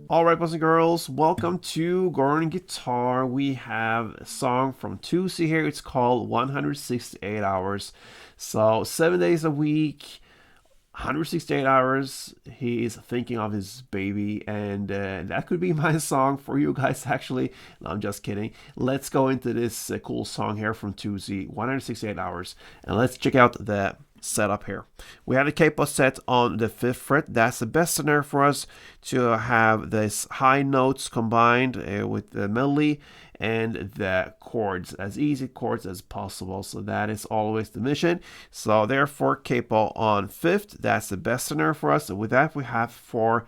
Alright, boys and girls, welcome to Gordon Guitar. We have a song from Toosii here. It's called 168 Hours. So, 7 days a week, 168 hours, he is thinking of his baby, and that could be my song for you guys, actually. No, I'm just kidding. Let's go into this cool song here from Toosii, 168 Hours, and let's check out the setup here. We have the capo set on the 5th fret. That's the best scenario for us to have this high notes combined with the melody and the chords, as easy chords as possible. So that is always the mission. So therefore, capo on 5th, that's the best scenario for us. And with that, we have 4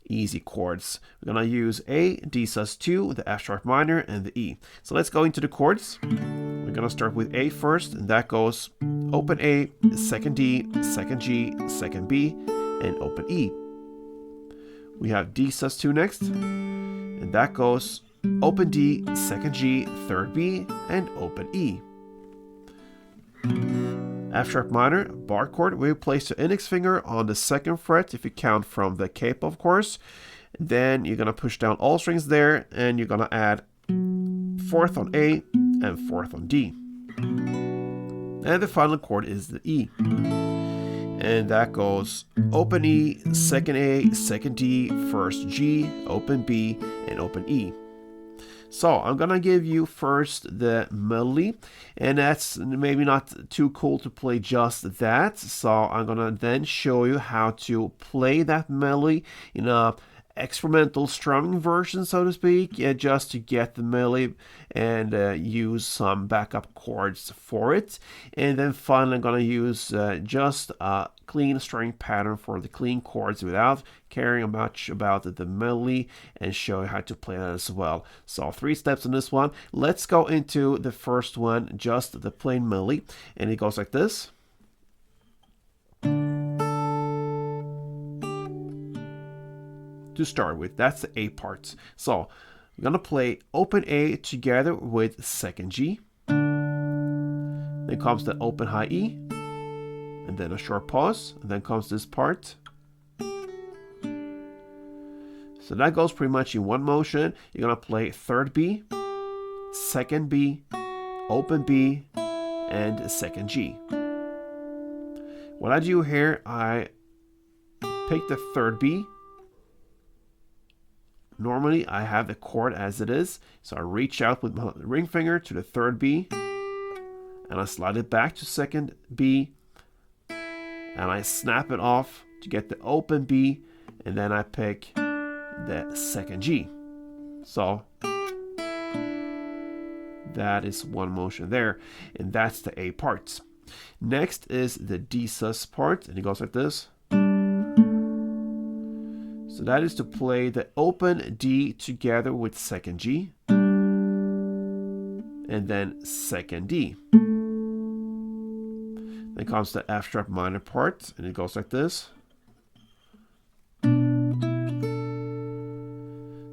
easy chords. We're gonna use A, D sus2, the F sharp minor, and the E. So let's go into the chords. We're gonna start with A first, and that goes open A, second D, second G, second B, and open E. We have D sus2 next, and that goes open D, second G, third B, and open E. F sharp minor, bar chord, we place the index finger on the 2nd fret if you count from the capo, of course. Then you're gonna push down all strings there, and you're gonna add 4th on A and 4th on D. And the final chord is the E. And that goes open E, second A, second D, first G, open B, and open E. So I'm gonna give you first the melody, and that's maybe not too cool to play just that. So I'm gonna then show you how to play that melody in a experimental strumming version, so to speak, just to get the melody and use some backup chords for it. And then finally, I'm going to use just a clean string pattern for the clean chords without caring much about the melody, and show you how to play that as well. So 3 steps on this one. Let's go into the first one, just the plain melody, and it goes like this. To start with, that's the A part. So we're gonna play open A together with second G. Then comes the open high E, and then a short pause, and then comes this part. So that goes pretty much in one motion. You're gonna play third B, second B, open B, and second G. What I do here, I pick the third B. Normally, I have the chord as it is, so I reach out with my ring finger to the third B, and I slide it back to second B, and I snap it off to get the open B, and then I pick the second G. So that is one motion there, and that's the A part. Next is the D sus part, and it goes like this. So that is to play the open D together with second G, and then second D. Then comes the F sharp minor part, and it goes like this.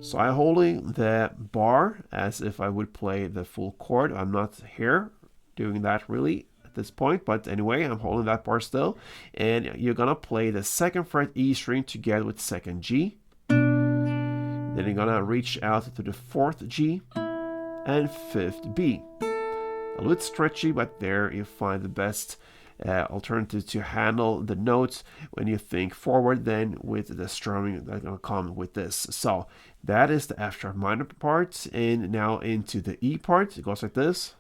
So I'm holding the bar as if I would play the full chord. I'm not here doing that really at this point, but anyway, I'm holding that bar still. And you're gonna play the 2nd fret E string together with second G. Then you're gonna reach out to the 4th G and 5th B. A little bit stretchy, but there you find the best alternative to handle the notes when you think forward, then with the strumming that's gonna come with this. So that is the F sharp minor part, and now into the E part. It goes like this.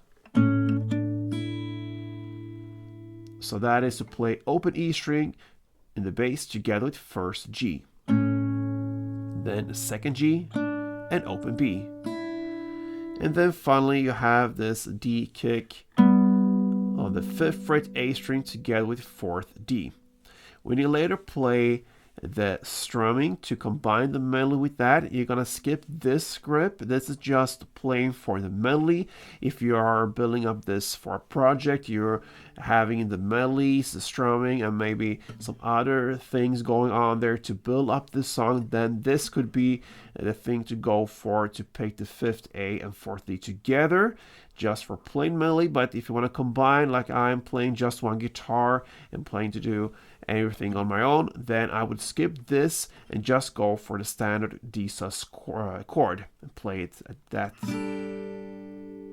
So that is to play open E string in the bass together with first G, then second G, and open B. And then finally you have this D kick on the 5th fret A string together with 4th D. When you later play the strumming to combine the melody with that, you're gonna skip this grip. This is just playing for the melody. If you are building up this for a project, you're having the melodies, the strumming, and maybe some other things going on there to build up this song, then this could be the thing to go for, to pick the 5th A and 4th D together just for plain melody. But if you want to combine, like I'm playing just one guitar and playing to do and everything on my own, then I would skip this and just go for the standard D sus chord and play it at that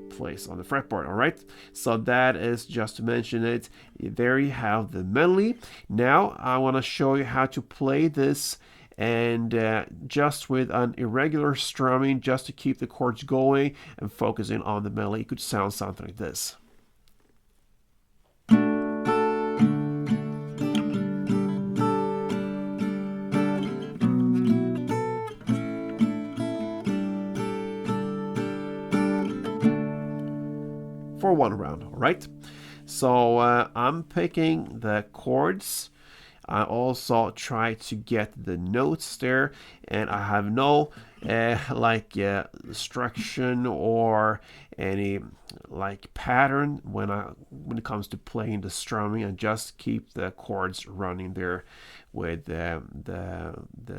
place on the fretboard. All right, so that is just to mention it. There you have the melody. Now I want to show you how to play this, and just with an irregular strumming, just to keep the chords going and focusing on the melody. It could sound something like this. For one round, all right? So I'm picking the chords. I also try to get the notes there, and I have no instruction or any like pattern when it comes to playing the strumming. I just keep the chords running there with the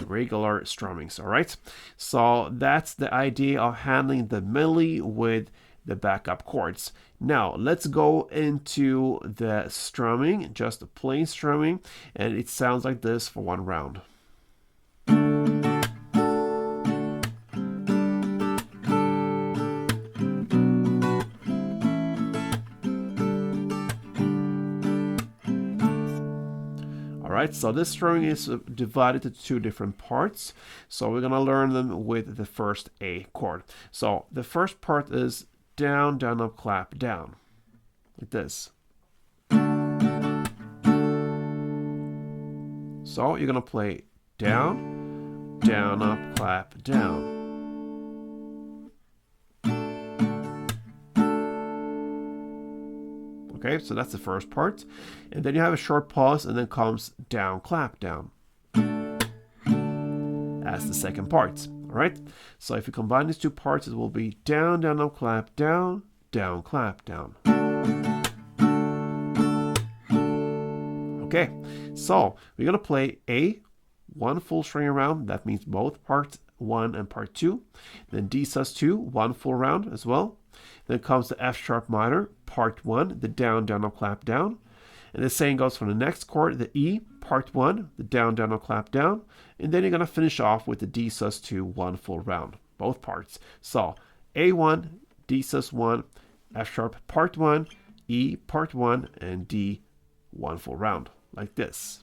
regular strummings. All right, so that's the idea of handling the melody with the backup chords. Now let's go into the strumming, just the plain strumming, and it sounds like this for one round. Alright, so this strumming is divided into two different parts, so we're gonna learn them with the first A chord. So the first part is down, down, up, clap, down, like this. So you're gonna play down, down, up, clap, down. Okay, so that's the first part. And then you have a short pause, and then comes down, clap, down. As the second part. All right, so if you combine these two parts, it will be down, down, up, clap, down, down, clap, down. Okay, so we're gonna play A, one full string around. That means both part 1 and part 2. Then D sus2, one full round as well. Then comes the F sharp minor, part 1, the down, down, up, clap, down. And the same goes for the next chord, the E, part 1, the down, down, up, clap, down. And then you're going to finish off with the D sus2, one full round, both parts. So A1, D sus1, F sharp part 1, E part 1, and D one full round, like this.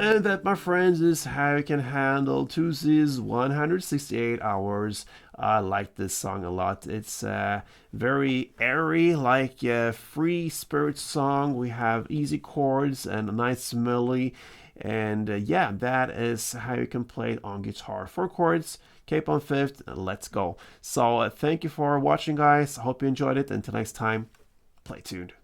And that, my friends, is how you can handle Toosii's 168 hours. I like this song a lot. It's very airy, like a free spirit song. We have easy chords and a nice melody. And yeah, that is how you can play it on guitar. 4 chords, cape on 5th, and let's go. So thank you for watching, guys. I hope you enjoyed it. Until next time, play tuned.